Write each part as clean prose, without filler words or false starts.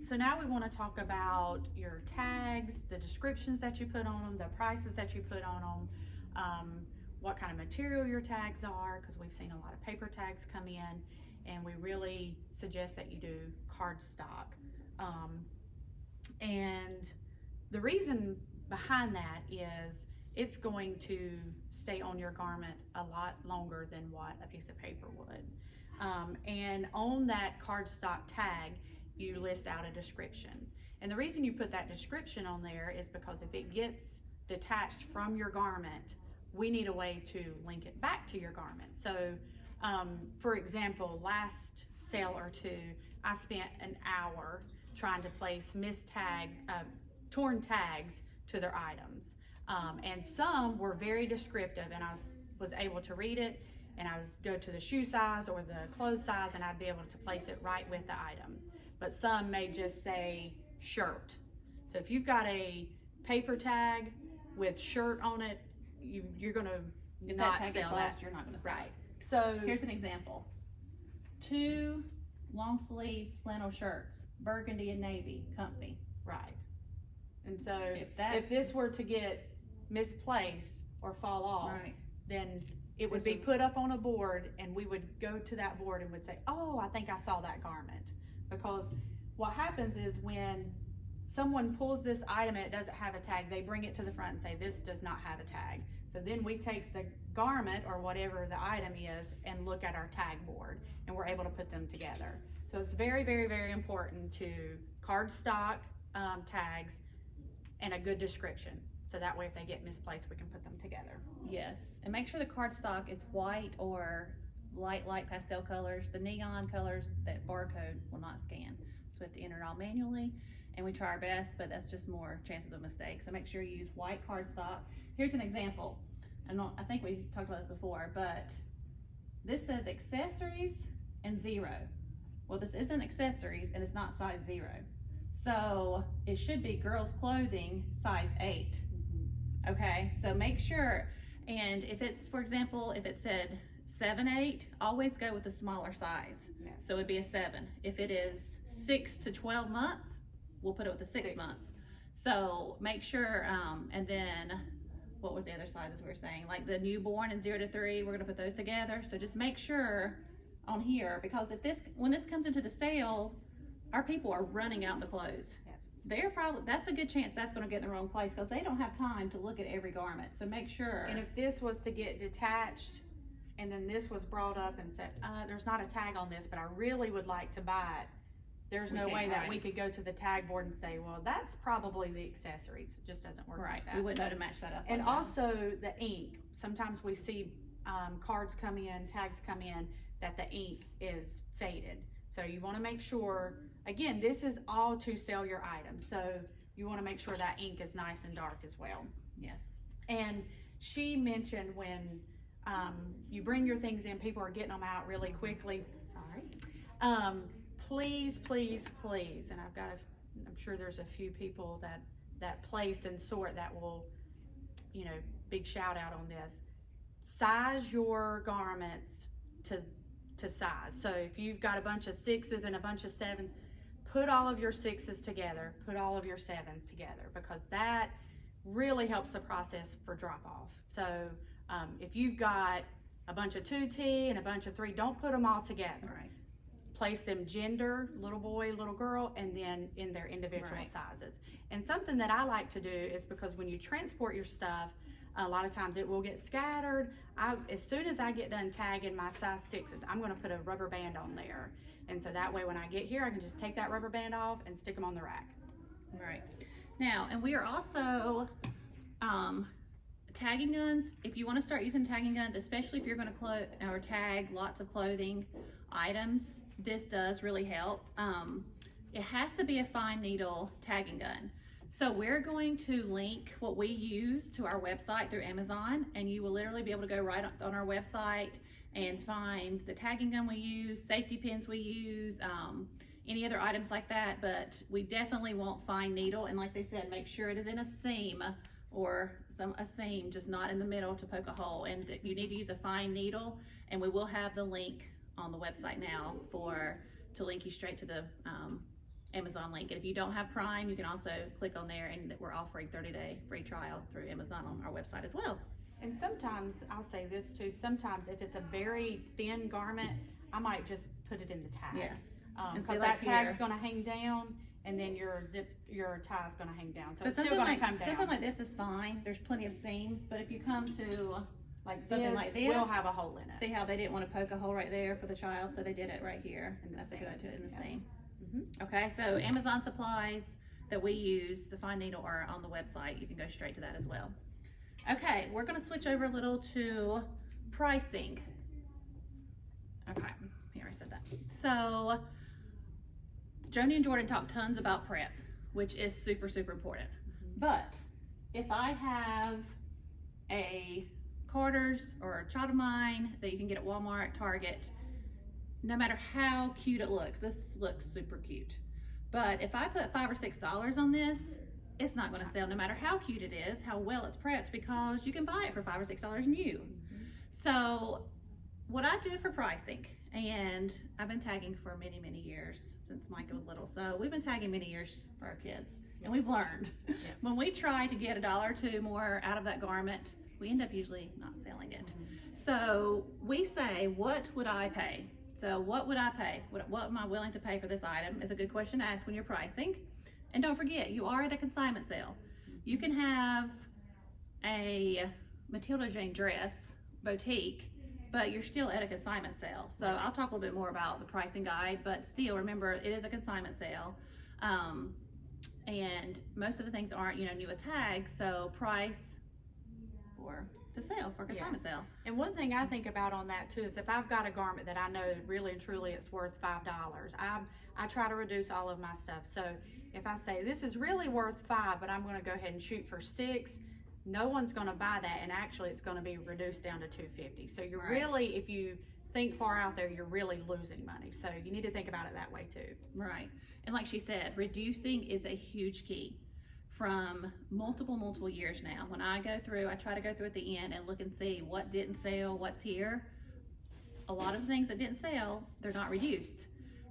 So now we want to talk about your tags, the descriptions that you put on them, the prices that you put on them, what kind of material your tags are, because we've seen a lot of paper tags come in, and we really suggest that you do cardstock. And the reason behind that is it's going to stay on your garment a lot longer than what a piece of paper would. And on that cardstock tag, you list out a description. And the reason you put that description on there is because if it gets detached from your garment, we need a way to link it back to your garment. So, for example, last sale or two, I spent an hour trying to place torn tags to their items. And some were very descriptive, and I was able to read it, and I would go to the shoe size or the clothes size, and I'd be able to place it right with the item. But some may just say shirt. So if you've got a paper tag with shirt on it, you're gonna if not that tag sell gets that. lost, you're not gonna sell Right. it. So Here's an example. 2 long sleeve flannel shirts, burgundy and navy, comfy. right. And so If this were to get misplaced or fall off, Right. then it would be put up on a board, and we would go to that board and would say, oh, I think I saw that garment. Because what happens is when someone pulls this item and it doesn't have a tag, they bring it to the front and say, this does not have a tag. So then we take the garment or whatever the item is and look at our tag board, and we're able to put them together. So it's very, very, very important to cardstock tags and a good description. So that way if they get misplaced, we can put them together. Yes, and make sure the cardstock is white or light pastel colors. The neon colors, that barcode will not scan. So we have to enter it all manually, and we try our best, but that's just more chances of mistakes. So make sure you use white cardstock. Here's an example. I think we talked about this before, but this says accessories and 0. Well, this isn't accessories, and it's not size 0. So it should be girls' clothing size 8. Okay, so make sure, and if it's, for example, if it said 7-8, always go with the smaller size. Yes. So it'd be a 7. If it is 6 to 12 months, we'll put it with the 6 months. So make sure, and then what was the other sizes we were saying? Like the newborn and 0 to 3, we're gonna put those together. So just make sure on here, because when this comes into the sale, our people are running out the clothes. Yes. That's a good chance that's going to get in the wrong place, because they don't have time to look at every garment. So make sure. And if this was to get detached and then this was brought up and said, there's not a tag on this, but I really would like to buy it, there's no way that we could go to the tag board and say, well, that's probably the accessories. It just doesn't work like that. We wouldn't know to match that up. And also the ink. Sometimes we see cards come in, tags come in, that the ink is faded. So you want to make sure, again, this is all to sell your item. So you want to make sure that ink is nice and dark as well. Yes. And she mentioned when you bring your things in, people are getting them out really quickly. Sorry. Please, please, please. And I'm sure there's a few people that place and sort that will, big shout out on this. Size your garments to size. So if you've got a bunch of 6s and a bunch of 7s, put all of your 6s together, put all of your 7s together, because that really helps the process for drop off. So if you've got a bunch of 2T and a bunch of 3, don't put them all together. Right. Place them gender, little boy, little girl, and then in their individual sizes. And something that I like to do is, because when you transport your stuff, a lot of times it will get scattered. As soon as I get done tagging my size 6s, I'm going to put a rubber band on there. And so that way when I get here, I can just take that rubber band off and stick them on the rack. Right. Now, and we are also tagging guns. If you want to start using tagging guns, especially if you're going to tag lots of clothing items, this does really help. It has to be a fine needle tagging gun. So we're going to link what we use to our website through Amazon, and you will literally be able to go right on our website and find the tagging gun we use, safety pins we use, any other items like that. But we definitely want fine needle, and like they said, make sure it is in a seam or a seam, just not in the middle to poke a hole. And you need to use a fine needle, and we will have the link on the website now to link you straight to the Amazon link. And if you don't have Prime, you can also click on there, and we're offering 30-day free trial through Amazon on our website as well. And sometimes, I'll say this too, sometimes if it's a very thin garment, I might just put it in the tag. Yes. Because that tag's gonna hang down, and then your tie's gonna hang down. So it's still gonna come down. Something like this is fine. There's plenty of seams, but if you come to like something like this, will have a hole in it. See how they didn't want to poke a hole right there for the child, so they did it right here. And that's a good idea in the seam. Okay, so Amazon supplies that we use, the fine needle, are on the website. You can go straight to that as well. Okay, we're gonna switch over a little to pricing. Okay, here I said that. So Joni and Jordan talk tons about prep, which is super, super important. But if I have a Carter's or a child of mine that you can get at Walmart, Target, no matter how cute it looks, this looks super cute. But if I put $5 or $6 on this, it's not gonna sell no matter how cute it is, how well it's prepped, because you can buy it for $5 or $6 new. So what I do for pricing, and I've been tagging for many, many years since Micah was little. So we've been tagging many years for our kids, and we've learned. When we try to get $1 or $2 more out of that garment, we end up usually not selling it. So we say, what would I pay? So what would I pay? What am I willing to pay for this item is a good question to ask when you're pricing. And don't forget, you are at a consignment sale. You can have a Matilda Jane dress, boutique, but you're still at a consignment sale. So I'll talk a little bit more about the pricing guide, but still remember, it is a consignment sale. And most of the things aren't, new with tags, so price to sale for consignment sale. And one thing I think about on that too is if I've got a garment that I know really and truly it's worth $5, I try to reduce all of my stuff. So if I say this is really worth $5, but I'm going to go ahead and shoot for $6, no one's going to buy that, and actually it's going to be reduced down to $2.50. So you're really, if you think far out there, you're really losing money. So you need to think about it that way too. Right. And like she said, reducing is a huge key. From multiple years now, when I try to go through at the end and look and see what didn't sell, what's here. A lot of the things that didn't sell, they're not reduced.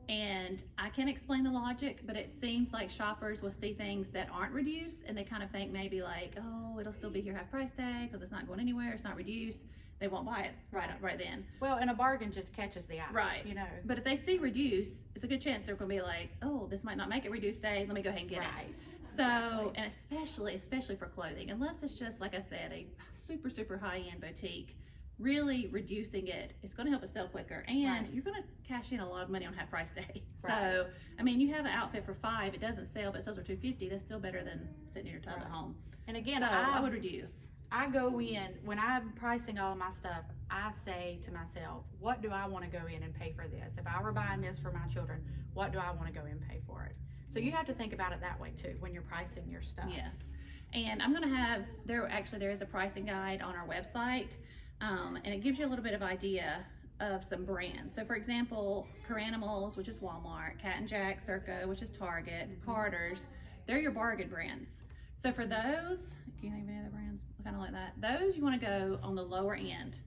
And I can't explain the logic, but it seems like shoppers will see things that aren't reduced, and they kind of think maybe like, oh, it'll still be here half price tag because it's not going anywhere, it's not reduced. They won't buy it right then. Well, and a bargain just catches the eye. Right. But if they see reduced, it's a good chance they're going to be like, oh, this might not make it reduced day. Let me go ahead and get it. So, and especially for clothing, unless it's just, like I said, a super, super high-end boutique, really reducing it, it's going to help us sell quicker, and you're going to cash in a lot of money on half price day. So, I mean, you have an outfit for $5, it doesn't sell, but it sells for $2.50, that's still better than sitting in your tub at home. And again, so I would reduce. I go in, when I'm pricing all of my stuff, I say to myself, what do I want to go in and pay for this? If I were buying this for my children, what do I want to go in and pay for it? So you have to think about it that way too, when you're pricing your stuff. Yes. And I'm going to have, there is a pricing guide on our website, and it gives you a little bit of idea of some brands. So for example, Caranimals, which is Walmart, Cat and Jack, Circo, which is Target, Carter's, they're your bargain brands. So for those, can you think of any other brands kind of like that? Those you want to go on the lower end.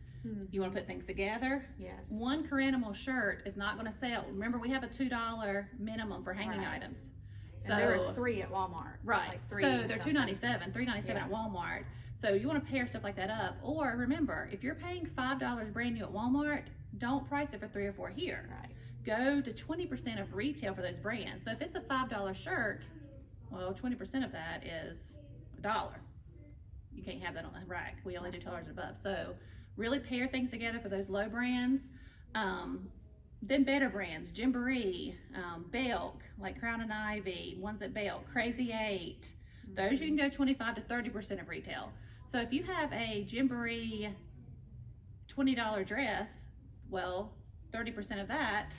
You want to put things together. Yes. One Caranimal shirt is not going to sell. Remember, we have a $2 minimum for hanging items. So and there are 3 at Walmart. Right. Like 3 so they're $2.97, $3.97 at Walmart. So you want to pair stuff like that up. Or remember, if you're paying $5 brand new at Walmart, don't price it for 3 or 4 here. Right. Go to 20% of retail for those brands. So if it's a $5 shirt, well, 20% of that is $1. You can't have that on the rack. We only do $2 and above. So really pair things together for those low brands. Then better brands, Gymboree, Belk, like Crown and Ivy, ones at Belk, Crazy 8. Those you can go 25 to 30% of retail. So if you have a Gymboree $20 dress, well, 30% of that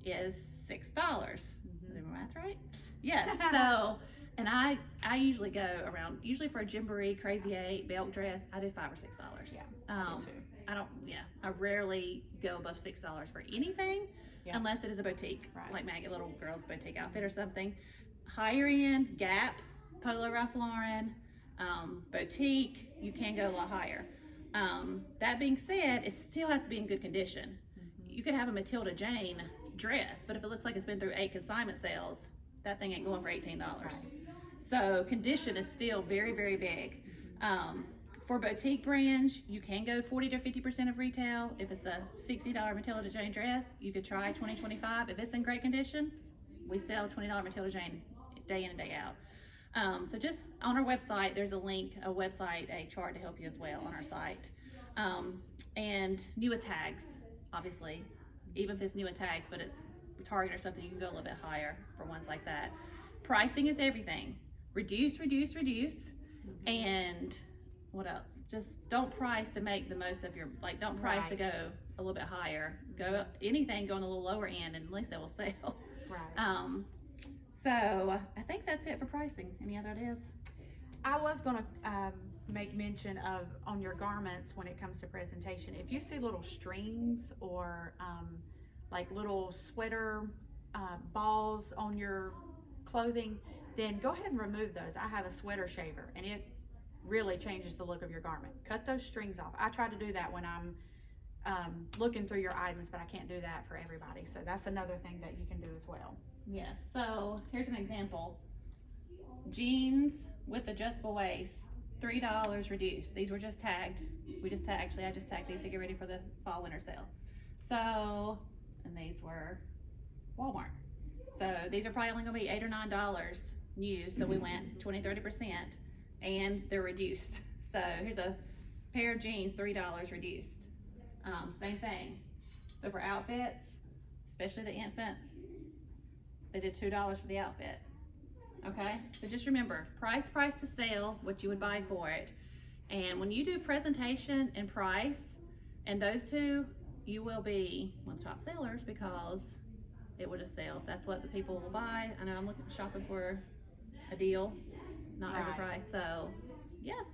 is $6. Is my math right? Yes. So, and I usually go around, usually for a Gymboree, Crazy 8, Belk dress, I do $5 or $6. Yeah. I rarely go above $6 for anything, unless it is a boutique, like Maggie Little Girl's boutique outfit or something. Higher end, Gap, Polo Ralph Lauren, boutique, you can go a lot higher. That being said, it still has to be in good condition. You could have a Matilda Jane dress, but if it looks like it's been through 8 consignment sales, that thing ain't going for $18. Right. So condition is still very, very big. For boutique brands, you can go 40 to 50% of retail. If it's a $60 Matilda Jane dress, you could try 20, 25. If it's in great condition, we sell $20 Matilda Jane day in and day out. So just on our website, there's a link, a chart to help you as well on our site. And new with tags, obviously, even if it's new with tags, but it's Target or something, you can go a little bit higher for ones like that. Pricing is everything. Reduce, reduce, reduce. And what else? Just don't price to make the most of your, like, don't price to go a little bit higher. Go anything going a little lower end, and at least it will sell. Right. So I think that's it for pricing. Any other ideas? I was gonna make mention of, on your garments, when it comes to presentation, if you see little strings or like little sweater balls on your clothing, then go ahead and remove those. I have a sweater shaver, and it really changes the look of your garment. Cut those strings off. I try to do that when I'm looking through your items, but I can't do that for everybody. So that's another thing that you can do as well. Yes, so here's an example. Jeans with adjustable waist, $3 reduced. These were just tagged. I just tagged these to get ready for the fall winter sale. So, and these were Walmart. So these are probably only gonna be $8 or $9 new. So we went 20, 30%, and they're reduced. So here's a pair of jeans, $3 reduced. Same thing. So for outfits, especially the infant, they did $2 for the outfit. Okay, so just remember, price to sale, what you would buy for it. And when you do presentation and price, and those two, you will be one of the top sellers, because it will just sell. That's what the people will buy. I know I'm shopping for a deal, not overpriced. So yes.